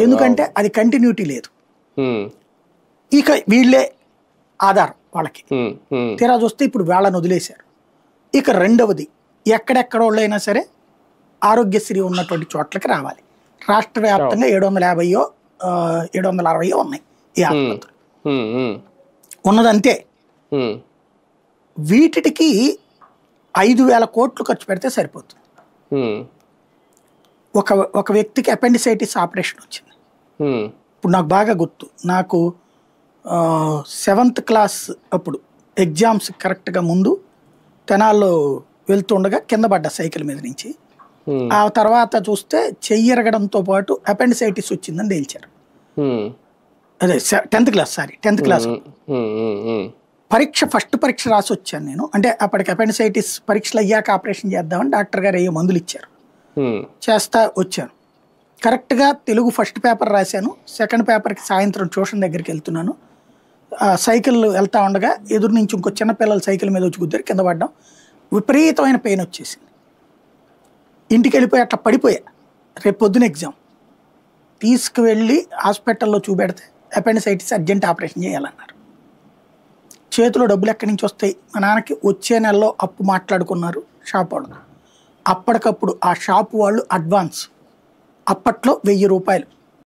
ఎందుకంటే అది కంటిన్యూటీ లేదు. ఇక వీళ్ళే ఆధారం వాళ్ళకి. తీరా చూస్తే ఇప్పుడు వాళ్ళని వదిలేశారు. ఇక రెండవది, ఎక్కడెక్కడ వాళ్ళైనా సరే ఆరోగ్యశ్రీ ఉన్నటువంటి చోట్లకి రావాలి. రాష్ట్ర వ్యాప్తంగా 750 760 ఉన్నాయి ఈ ఆసుపత్రులు ఉన్నదంతే. వీటికి 5,000 కోట్లు ఖర్చు పెడితే సరిపోతుంది. ఒక వ్యక్తికి అపెండిసైటిస్ ఆపరేషన్ వచ్చింది. ఇప్పుడు నాకు బాగా గుర్తు, నాకు 7th క్లాస్ అప్పుడు ఎగ్జామ్స్ కరెక్ట్గా ముందు తెనాల్లో వెళ్తుండగా కింద పడ్డ సైకిల్ మీద నుంచి. ఆ తర్వాత చూస్తే చెయ్యరగడంతో పాటు అపెండిసైటిస్ వచ్చిందని తేల్చారు. అదే 10th క్లాస్ ఫస్ట్ పరీక్ష రాసి వచ్చాను నేను. అంటే అప్పటికి అపెండిసైటిస్ పరీక్షలు అయ్యాక ఆపరేషన్ చేద్దామని డాక్టర్ గారు ఏ మందులు ఇచ్చారు, చేస్తా వచ్చాను. కరెక్ట్గా తెలుగు ఫస్ట్ పేపర్ రాశాను. సెకండ్ పేపర్కి సాయంత్రం ట్యూషన్ దగ్గరికి వెళ్తున్నాను. సైకిల్ వెళ్తా ఉండగా ఎదురు నుంచి ఇంకో చిన్న పిల్లలు సైకిల్ మీద వచ్చి గుద్దారు, కింద పడ్డాం. విపరీతమైన పెయిన్ వచ్చేసింది. ఇంటికి వెళ్ళిపోయి అట్లా పడిపోయా. రేపు పొద్దున ఎగ్జామ్. తీసుకువెళ్ళి హాస్పిటల్లో చూపెడితే అపెండిసైటిస్ అర్జెంట్ ఆపరేషన్ చేయాలన్నారు. చేతిలో డబ్బులు ఎక్కడి నుంచి వస్తాయి? మా నాన్నకి వచ్చే నెలలో అప్పు మాట్లాడుకున్నారు షాప్ వాళ్ళు. అప్పటికప్పుడు ఆ షాప్ వాళ్ళు అడ్వాన్స్ అప్పట్లో 1000 రూపాయలు